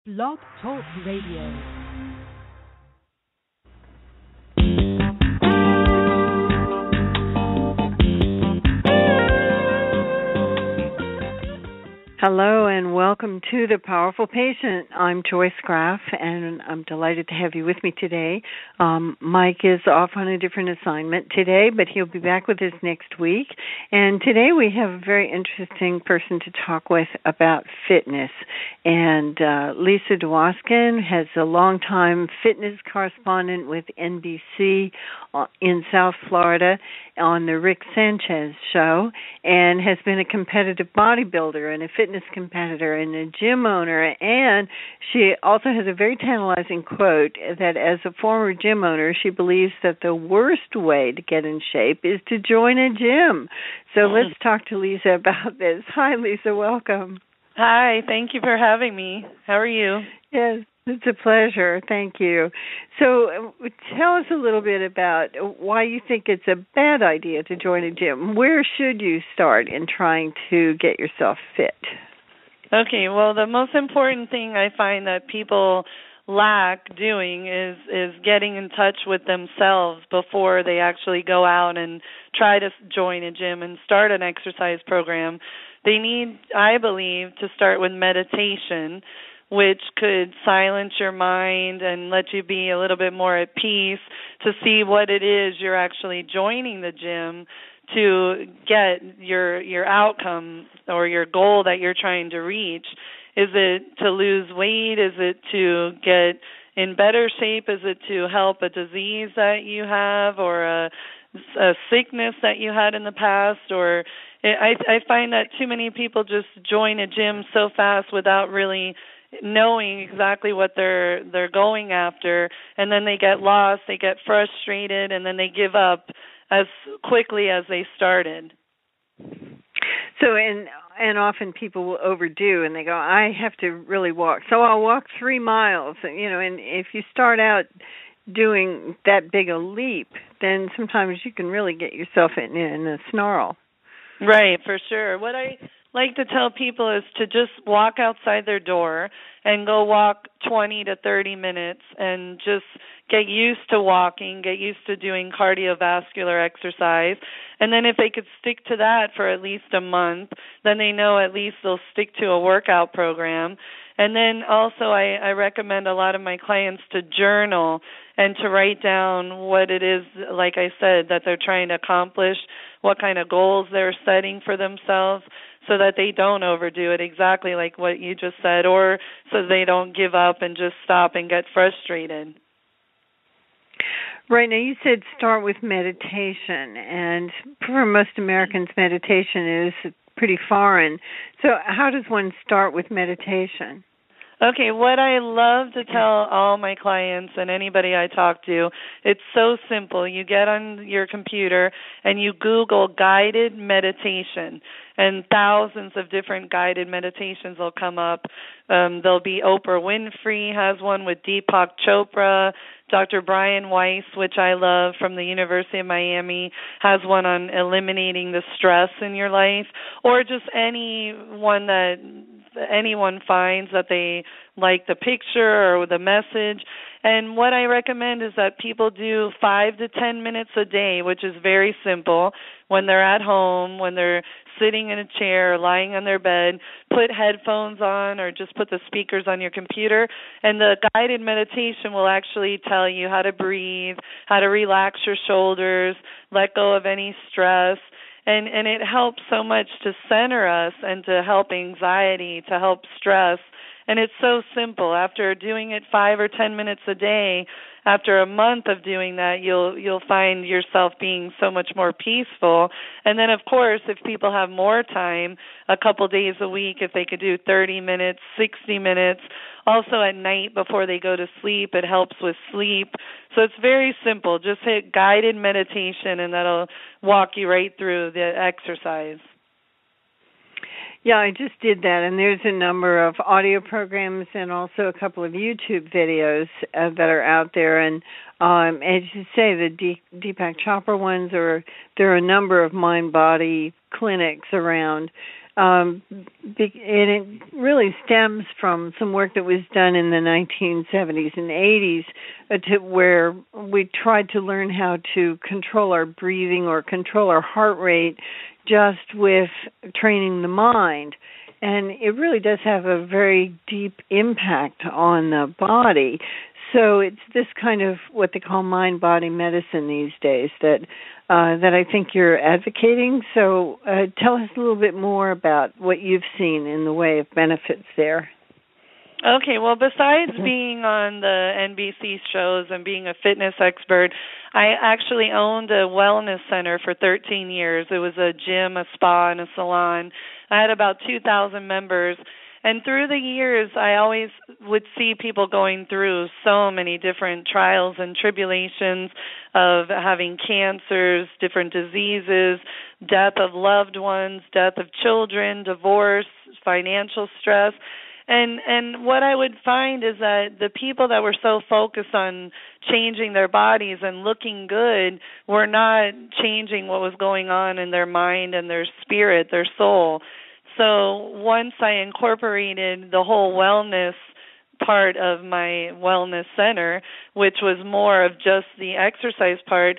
Blog Talk Radio. Hello and welcome to The Powerful Patient. I'm Joyce Graff and I'm delighted to have you with me today. Mike is off on a different assignment today, but he'll be back with us next week. And today we have a very interesting person to talk with about fitness. And Lisa Dwoskin has a long-time fitness correspondent with NBC in South Florida on the Rick Sanchez show, and has been a competitive bodybuilder and a fitness competitor and a gym owner. And she also has a very tantalizing quote that as a former gym owner, she believes that the worst way to get in shape is to join a gym. So let's talk to Lisa about this. Hi, Lisa. Welcome. Hi. Thank you for having me. How are you? Yes. It's a pleasure. Thank you. So tell us a little bit about why you think it's a bad idea to join a gym. Where should you start in trying to get yourself fit? Okay, well, the most important thing I find that people lack doing is getting in touch with themselves before they actually go out and try to join a gym and start an exercise program. They need, I believe, to start with meditation, which could silence your mind and let you be a little bit more at peace to see what it is you're actually joining the gym to get your outcome or your goal that you're trying to reach. Is it to lose weight? Is it to get in better shape? Is it to help a disease that you have or a sickness that you had in the past? Or I find that too many people just join a gym so fast without really knowing exactly what they're going after, and then they get lost, they get frustrated, and then they give up as quickly as they started. So, and often people will overdo, and they go, I have to really walk, so I'll walk 3 miles, and if you start out doing that big a leap, then sometimes you can really get yourself in a snarl. Right, for sure. What I like to tell people is to just walk outside their door and go walk 20 to 30 minutes and just get used to walking, get used to doing cardiovascular exercise. And then if they could stick to that for at least a month, then they know at least they'll stick to a workout program. And then also I recommend a lot of my clients to journal and to write down what it is, like I said, that they're trying to accomplish, what kind of goals they're setting for themselves, so that they don't overdo it, exactly like what you just said, or so they don't give up and just stop and get frustrated. Right. Now, you said start with meditation, and for most Americans, meditation is pretty foreign. So how does one start with meditation? Okay, what I love to tell all my clients and anybody I talk to, it's so simple. You get on your computer and you Google guided meditation, and thousands of different guided meditations will come up. There'll be Oprah Winfrey has one with Deepak Chopra. Dr. Brian Weiss, which I love, from the University of Miami, has one on eliminating the stress in your life, or just any one that anyone finds that they like the picture or the message. And what I recommend is that people do 5 to 10 minutes a day, which is very simple. When they're at home, when they're sitting in a chair or lying on their bed, put headphones on or just put the speakers on your computer, and the guided meditation will actually tell you how to breathe, how to relax your shoulders, let go of any stress. And it helps so much to center us and to help anxiety, to help stress. And it's so simple. After doing it 5 or 10 minutes a day, after a month of doing that, you'll find yourself being so much more peaceful. And then, of course, if people have more time, a couple days a week, if they could do 30 minutes, 60 minutes, also at night before they go to sleep, it helps with sleep. So it's very simple. Just hit guided meditation, and that'll walk you right through the exercise. Yeah, I just did that, and there's a number of audio programs and also a couple of YouTube videos that are out there. And as you say, the Deepak Chopra ones, or there are a number of mind-body clinics around. and it really stems from some work that was done in the 1970s and 80s to where we tried to learn how to control our breathing or control our heart rate just with training the mind. And it really does have a very deep impact on the body. So it's this kind of what they call mind-body medicine these days that I think you're advocating. So tell us a little bit more about what you've seen in the way of benefits there. Okay, well, besides being on the NBC shows and being a fitness expert, I actually owned a wellness center for 13 years. It was a gym, a spa, and a salon. I had about 2,000 members. And through the years, I always would see people going through so many different trials and tribulations of having cancers, different diseases, death of loved ones, death of children, divorce, financial stress. And what I would find is that the people that were so focused on changing their bodies and looking good were not changing what was going on in their mind and their spirit, their soul. So once I incorporated the whole wellness part of my wellness center, which was more of just the exercise part,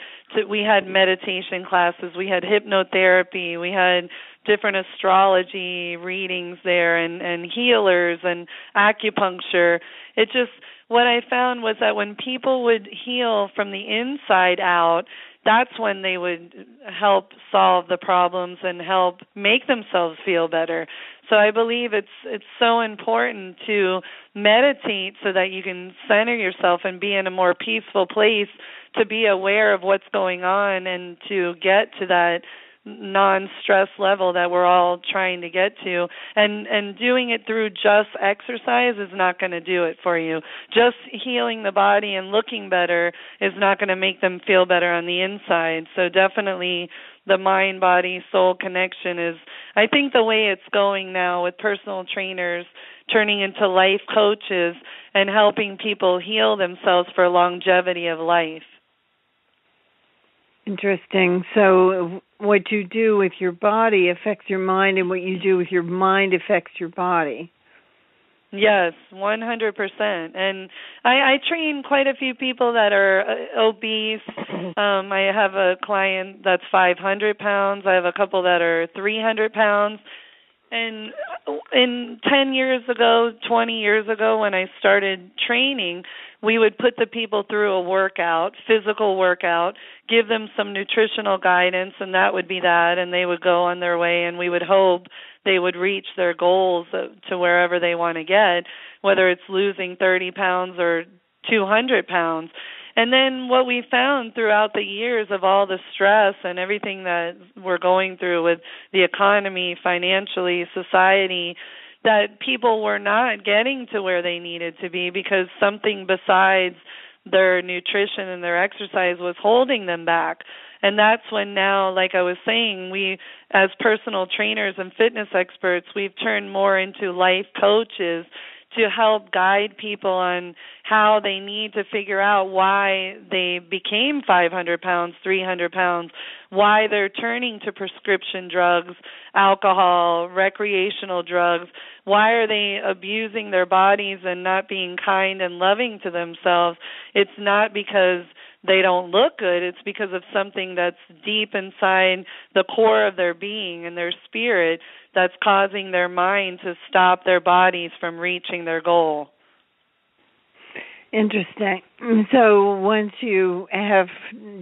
we had meditation classes, we had hypnotherapy, we had different astrology readings there and healers and acupuncture. It just, what I found was that when people would heal from the inside out, that's when they would help solve the problems and help make themselves feel better. So I believe it's so important to meditate so that you can center yourself and be in a more peaceful place, to be aware of what's going on and to get to that non-stress level that we're all trying to get to, and doing it through just exercise is not going to do it for you. Just healing the body and looking better is not going to make them feel better on the inside. So definitely the mind-body-soul connection is, I think, the way it's going now with personal trainers turning into life coaches and helping people heal themselves for longevity of life. Interesting. So what you do with your body affects your mind, and what you do with your mind affects your body. Yes, 100%. And I train quite a few people that are obese. I have a client that's 500 pounds. I have a couple that are 300 pounds. And in 10 years ago, 20 years ago, when I started training, we would put the people through a workout, physical workout, give them some nutritional guidance, and that would be that, and they would go on their way, and we would hope they would reach their goals to wherever they want to get, whether it's losing 30 pounds or 200 pounds. And then what we found throughout the years of all the stress and everything that we're going through with the economy, financially, society, that people were not getting to where they needed to be because something besides their nutrition and their exercise was holding them back. And that's when now, like I was saying, we, as personal trainers and fitness experts, we've turned more into life coaches to help guide people on how they need to figure out why they became 500 pounds, 300 pounds, why they're turning to prescription drugs, alcohol, recreational drugs, why are they abusing their bodies and not being kind and loving to themselves. It's not because they don't look good, it's because of something that's deep inside the core of their being and their spirit that's causing their mind to stop their bodies from reaching their goal. Interesting. So once you have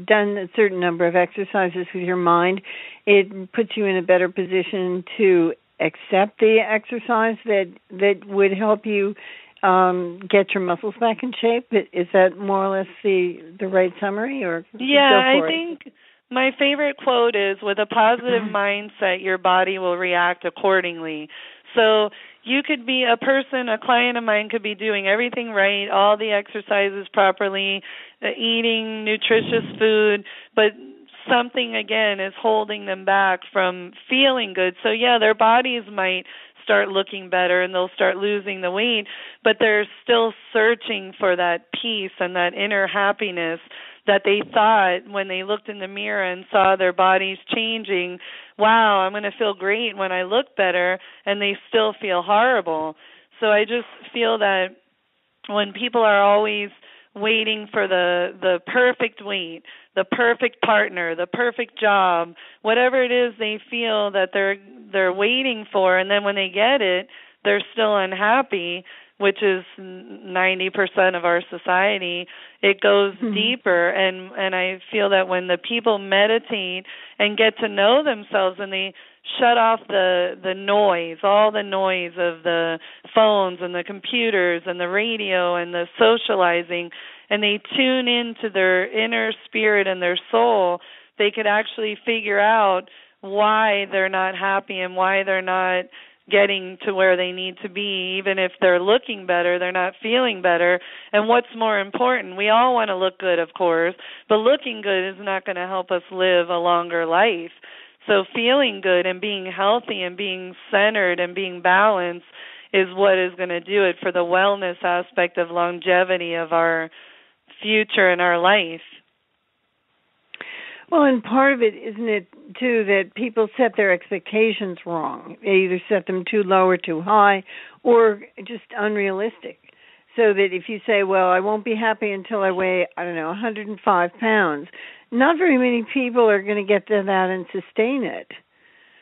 done a certain number of exercises with your mind, it puts you in a better position to accept the exercise that would help you get your muscles back in shape. Is that more or less the right summary? Or yeah, I think my favorite quote is, with a positive mindset, your body will react accordingly. So you could be a client of mine could be doing everything right, all the exercises properly, eating nutritious food, but something, again, is holding them back from feeling good. So, yeah, their bodies might start looking better and they'll start losing the weight, but they're still searching for that peace and that inner happiness that they thought when they looked in the mirror and saw their bodies changing, wow, I'm going to feel great when I look better, and they still feel horrible. So I just feel that when people are always waiting for the perfect weight, the perfect partner, the perfect job, whatever it is they feel that they're waiting for, and then when they get it, they're still unhappy, which is 90% of our society. It goes deeper, and I feel that when the people meditate and get to know themselves, and they shut off the noise, all the noise of the phones and the computers and the radio and the socializing, and they tune into their inner spirit and their soul, they could actually figure out why they're not happy and why they're not getting to where they need to be. Even if they're looking better, they're not feeling better. And what's more important, we all want to look good, of course, but looking good is not going to help us live a longer life. So feeling good and being healthy and being centered and being balanced is what is going to do it for the wellness aspect of longevity of our future and our life. Well, and part of it, isn't it, too, that people set their expectations wrong. They either set them too low or too high, or just unrealistic. So that if you say, well, I won't be happy until I weigh, 105 pounds, not very many people are going to get to that and sustain it.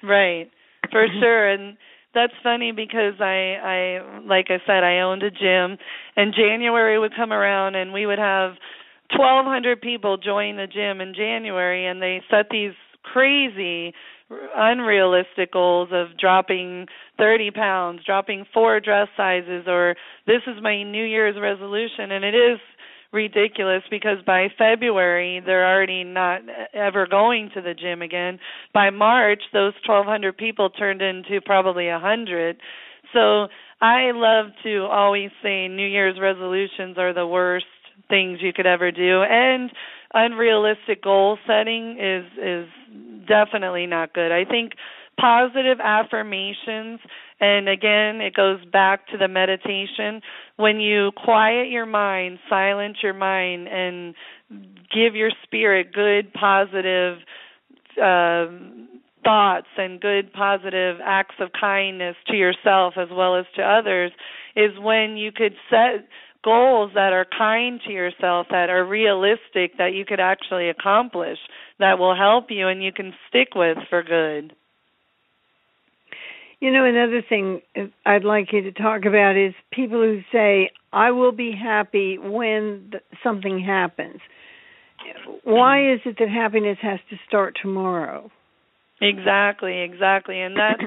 Right, for sure. And that's funny because I like I said, I owned a gym, and January would come around and we would have 1,200 people join the gym in January, and they set these crazy, unrealistic goals of dropping 30 pounds, dropping 4 dress sizes, or this is my New Year's resolution. And it is ridiculous because by February, they're already not ever going to the gym again. By March, those 1,200 people turned into probably 100. So I love to always say New Year's resolutions are the worst things you could ever do, and unrealistic goal setting is definitely not good. I think positive affirmations, and again, it goes back to the meditation. When you quiet your mind, silence your mind, and give your spirit good, positive thoughts and good, positive acts of kindness to yourself as well as to others, is when you could set goals that are kind to yourself, that are realistic, that you could actually accomplish, that will help you and you can stick with for good. Another thing I'd like you to talk about is people who say, I will be happy when something happens. Why is it that happiness has to start tomorrow? Exactly. And that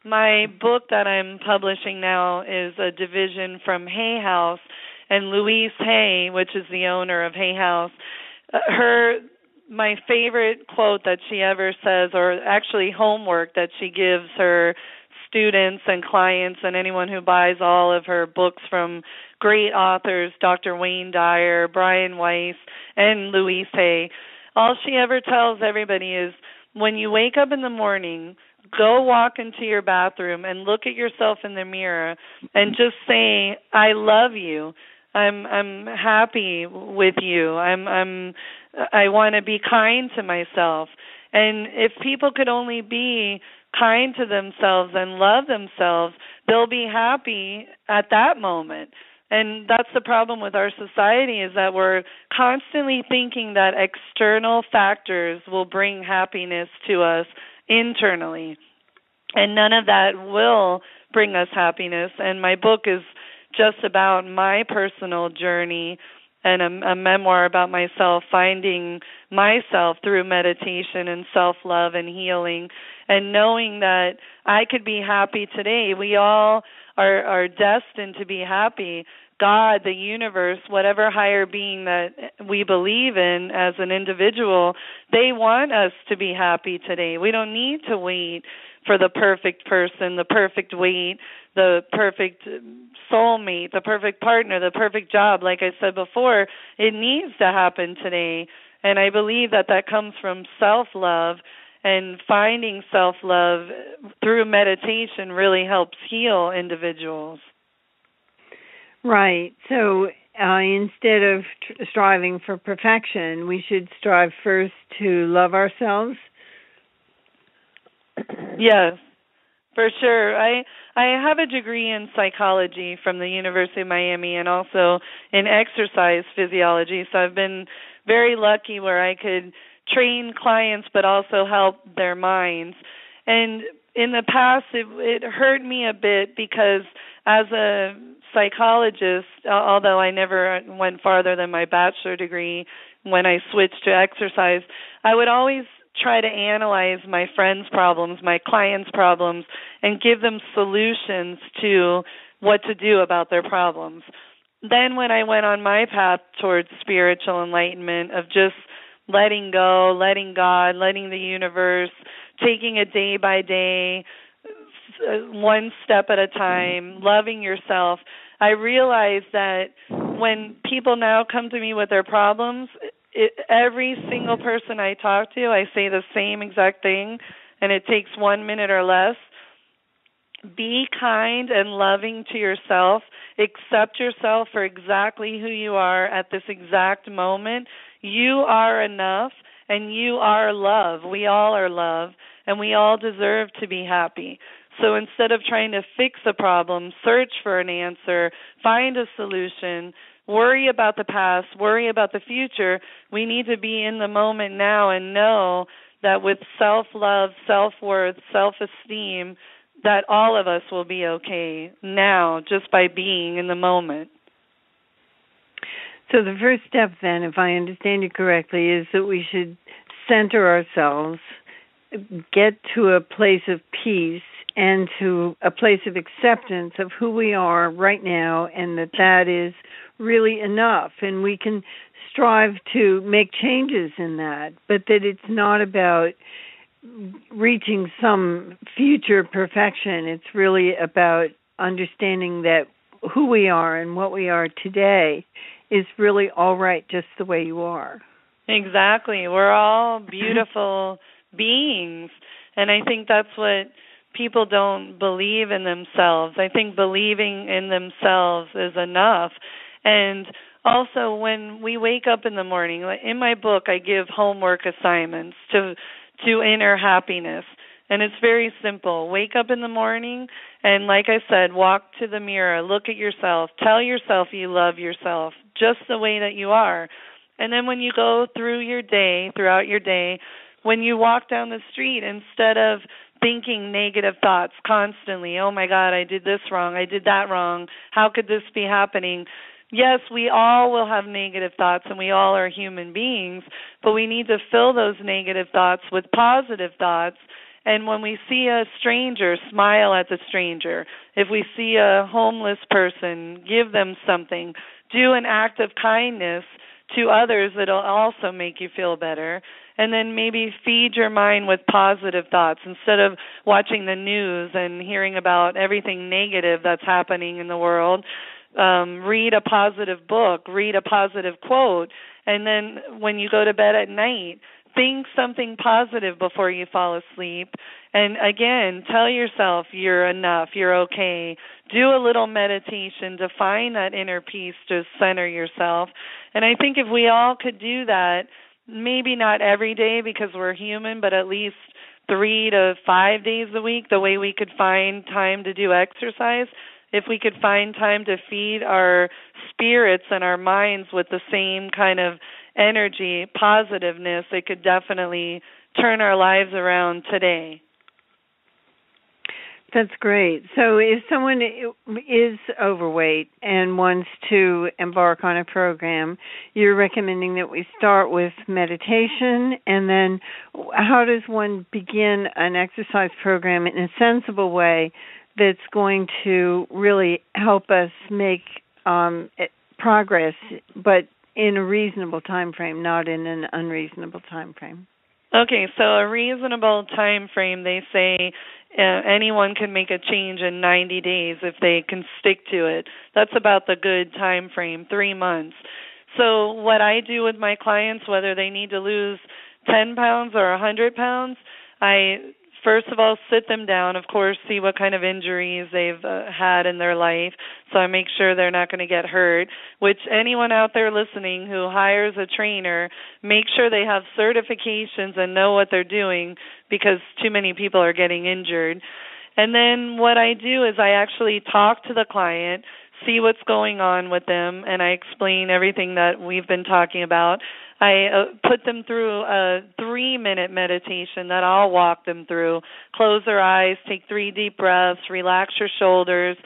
my book that I'm publishing now is a division from Hay House, and Louise Hay, which is the owner of Hay House, my favorite quote that she ever says, or actually homework that she gives her students and clients and anyone who buys all of her books from great authors, Dr. Wayne Dyer, Brian Weiss, and Louise Hay, all she ever tells everybody is, when you wake up in the morning, go walk into your bathroom and look at yourself in the mirror and just say, I love you. I'm happy with you. I want to be kind to myself. And if people could only be kind to themselves and love themselves, they'll be happy at that moment. And that's the problem with our society, is that we're constantly thinking that external factors will bring happiness to us internally. And none of that will bring us happiness. And my book is just about my personal journey and a memoir about myself, finding myself through meditation and self-love and healing, and knowing that I could be happy today. We all are destined to be happy. God, the universe, whatever higher being that we believe in as an individual, they want us to be happy today. We don't need to wait for the perfect person, the perfect weight, the perfect soulmate, the perfect partner, the perfect job. Like I said before, it needs to happen today. And I believe that comes from self-love, and finding self-love through meditation really helps heal individuals. Right. So instead of striving for perfection, we should strive first to love ourselves? Yes, for sure. I have a degree in psychology from the University of Miami and also in exercise physiology. So I've been very lucky where I could train clients but also help their minds. And in the past, it hurt me a bit because as a psychologist, although I never went farther than my bachelor degree when I switched to exercise, I would always try to analyze my friends' problems, my clients' problems, and give them solutions to what to do about their problems. Then when I went on my path towards spiritual enlightenment of just letting go, letting God, letting the universe, taking it day by day, one step at a time, loving yourself, I realized that when people now come to me with their problems, every single person I talk to, I say the same exact thing, and it takes 1 minute or less. Be kind and loving to yourself. Accept yourself for exactly who you are at this exact moment. You are enough, and you are love. We all are love, and we all deserve to be happy. So instead of trying to fix a problem, search for an answer, find a solution, worry about the past, worry about the future, we need to be in the moment now and know that with self-love, self-worth, self-esteem, that all of us will be okay now just by being in the moment. So the first step then, if I understand you correctly, is that we should center ourselves, get to a place of peace and to a place of acceptance of who we are right now, and that is really enough. And we can strive to make changes in that, but that it's not about reaching some future perfection. It's really about understanding that who we are and what we are today is really all right just the way you are. Exactly. We're all beautiful beings, and I think that's what people don't believe in themselves. I think believing in themselves is enough. And also, when we wake up in the morning, in my book, I give homework assignments to inner happiness. And it's very simple. Wake up in the morning and, like I said, walk to the mirror, look at yourself, tell yourself you love yourself just the way that you are. And then when you go throughout your day, when you walk down the street, instead of thinking negative thoughts constantly, oh my God, I did this wrong, I did that wrong, how could this be happening? Yes, we all will have negative thoughts, and we all are human beings, but we need to fill those negative thoughts with positive thoughts. And when we see a stranger, smile at the stranger. If we see a homeless person, give them something. Do an act of kindness to others that'll also make you feel better. And then maybe feed your mind with positive thoughts instead of watching the news and hearing about everything negative that's happening in the world. Read a positive book, read a positive quote, and then when you go to bed at night, think something positive before you fall asleep. And again, tell yourself you're enough, you're okay. Do a little meditation to find that inner peace, to center yourself. And I think if we all could do that, maybe not every day because we're human, but at least 3 to 5 days a week, the way we could find time to do exercise, if we could find time to feed our spirits and our minds with the same kind of energy, positiveness, it could definitely turn our lives around today. That's great. So if someone is overweight and wants to embark on a program, you're recommending that we start with meditation, and then how does one begin an exercise program in a sensible way that's going to really help us make progress, but in a reasonable time frame, not in an unreasonable time frame? Okay, so a reasonable time frame, they say anyone can make a change in 90 days if they can stick to it. That's about the good time frame, 3 months. So what I do with my clients, whether they need to lose 10 pounds or 100 pounds, I first of all, sit them down, of course, see what kind of injuries they've had in their life, so I make sure they're not going to get hurt, which anyone out there listening who hires a trainer, make sure they have certifications and know what they're doing, because too many people are getting injured. And then what I do is I actually talk to the client, see what's going on with them, and I explain everything that we've been talking about. I put them through a 3-minute meditation that I'll walk them through. Close their eyes, take 3 deep breaths, relax your shoulders,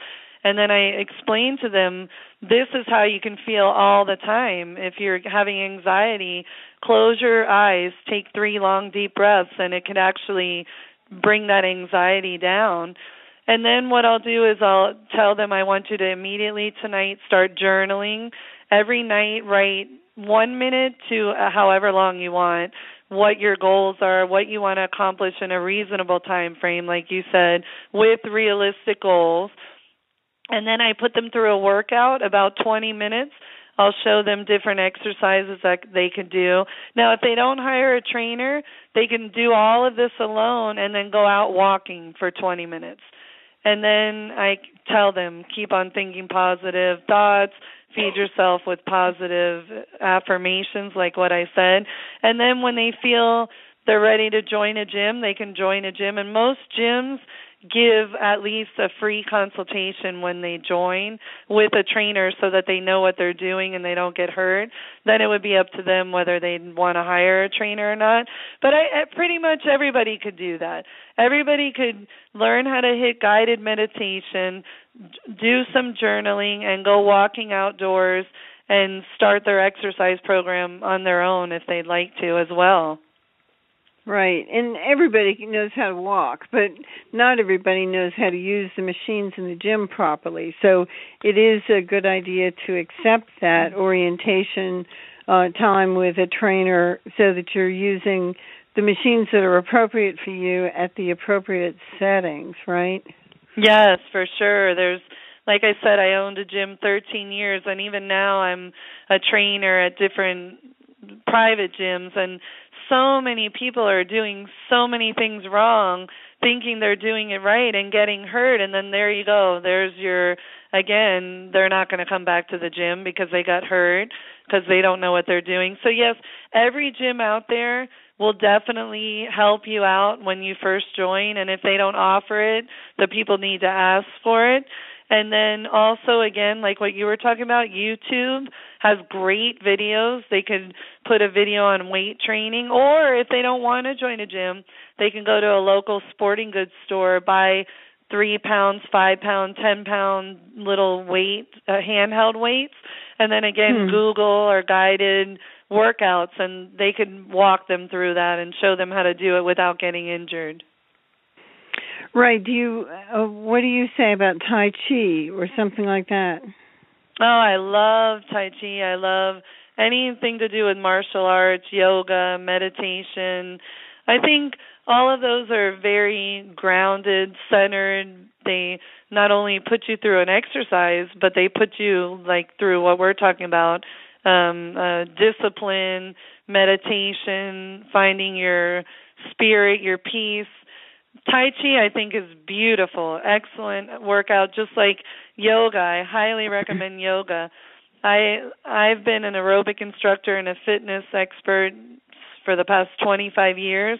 and then I explain to them, this is how you can feel all the time. If you're having anxiety, close your eyes, take 3 long deep breaths, and it can actually bring that anxiety down. And then what I'll do is I'll tell them, I want you to immediately tonight start journaling. Every night write 1 minute to however long you want, what your goals are, what you want to accomplish in a reasonable time frame, like you said, with realistic goals. And then I put them through a workout, about 20 minutes. I'll show them different exercises that they can do. Now, if they don't hire a trainer, they can do all of this alone and then go out walking for 20 minutes. And then I tell them, keep on thinking positive thoughts, feed yourself with positive affirmations like what I said. And then when they feel they're ready to join a gym, they can join a gym. And most gyms give at least a free consultation when they join with a trainer so that they know what they're doing and they don't get hurt. Then it would be up to them whether they want to hire a trainer or not. But pretty much everybody could do that. Everybody could learn how to hit guided meditation, do some journaling, and go walking outdoors and start their exercise program on their own if they'd like to as well. Right, and everybody knows how to walk, but not everybody knows how to use the machines in the gym properly. So it is a good idea to accept that orientation time with a trainer so that you're using the machines that are appropriate for you at the appropriate settings, right? Yes, for sure. Like I said, I owned a gym 13 years, and even now I'm a trainer at different private gyms, and so many people are doing so many things wrong, thinking they're doing it right and getting hurt, and then there you go. Again, they're not going to come back to the gym because they got hurt because they don't know what they're doing. So yes, every gym out there will definitely help you out when you first join, and if they don't offer it, the people need to ask for it. And then also, again, like what you were talking about, YouTube has great videos. They could put a video on weight training, or if they don't want to join a gym, they can go to a local sporting goods store, buy 3 pounds, 5 pound, 10 pound little handheld weights, and then again, Google or guided workouts, and they could walk them through that and show them how to do it without getting injured. Right. What do you say about Tai Chi or something like that? Oh, I love Tai Chi. I love anything to do with martial arts, yoga, meditation. I think all of those are very grounded, centered. They not only put you through an exercise, but they put you through what we're talking about, discipline, meditation, finding your spirit, your peace. Tai Chi, I think, is beautiful, excellent workout, just like yoga. I highly recommend yoga. I've been an aerobic instructor and a fitness expert for the past 25 years,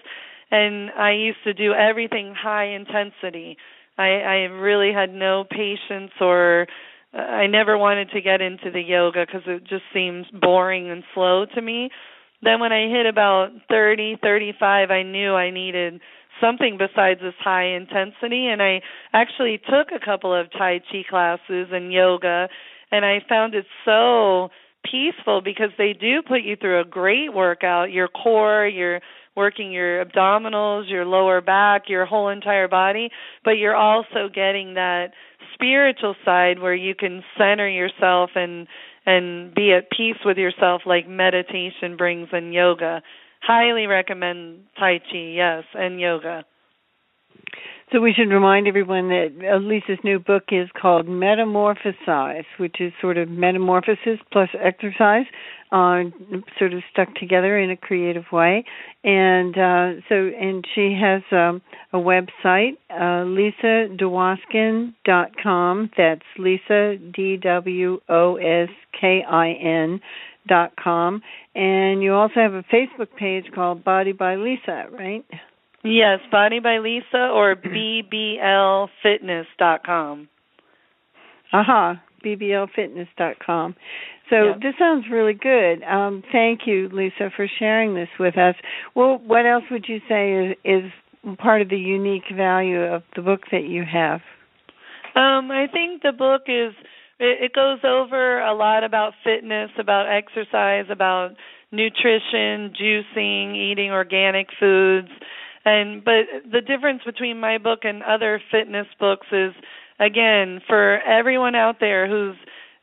and I used to do everything high intensity. I really had no patience, or I never wanted to get into the yoga because it just seems boring and slow to me. Then when I hit about 30, 35, I knew I needed something besides this high intensity, and I actually took a couple of Tai Chi classes and yoga, and I found it so peaceful because they do put you through a great workout, your core, you're working your abdominals, your lower back, your whole entire body, but you're also getting that spiritual side where you can center yourself and be at peace with yourself like meditation brings in yoga. Highly recommend Tai Chi, yes, and yoga. So we should remind everyone that Lisa's new book is called Metamorphosize, which is sort of metamorphosis plus exercise, sort of stuck together in a creative way. And and she has a website, LisaDwoskin.com. That's Lisa DWOSKIN.com. And you also have a Facebook page called Body by Lisa, right? Yes, Body by Lisa or BBLfitness.com. Aha, BBLfitness.com. So This sounds really good. Thank you, Lisa, for sharing this with us. Well, what else would you say is part of the unique value of the book that you have? I think the book it goes over a lot about fitness, about exercise, about nutrition, juicing, eating organic foods. But the difference between my book and other fitness books is, again, for everyone out there who's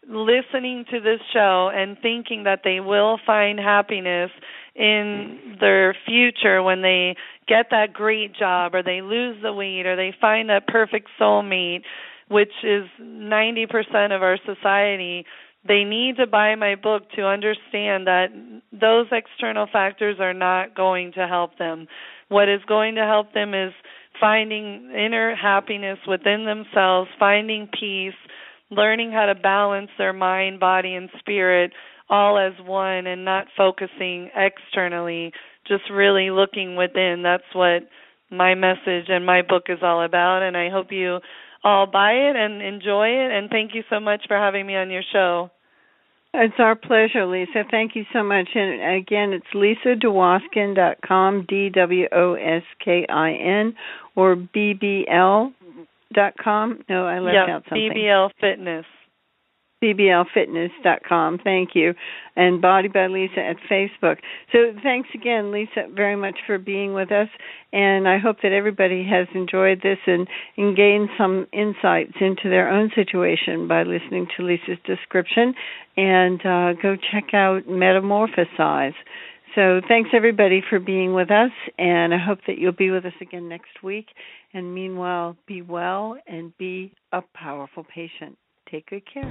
listening to this show and thinking that they will find happiness in their future when they get that great job or they lose the weight or they find that perfect soulmate, which is 90% of our society, they need to buy my book to understand that those external factors are not going to help them. What is going to help them is finding inner happiness within themselves, finding peace, learning how to balance their mind, body, and spirit all as one and not focusing externally, just really looking within. That's what my message and my book is all about, and I hope you all buy it and enjoy it, and thank you so much for having me on your show. It's our pleasure, Lisa. Thank you so much. And again, it's LisaDwoskin.com, DWOSKIN, or BBL.com. No, I left out something. BBL Fitness. BBLfitness.com. Thank you. And Body by Lisa at Facebook. So thanks again, Lisa, very much for being with us. And I hope that everybody has enjoyed this and gained some insights into their own situation by listening to Lisa's description. And go check out Metamorphosize. So thanks, everybody, for being with us. And I hope that you'll be with us again next week. And meanwhile, be well and be a powerful patient. Take good care.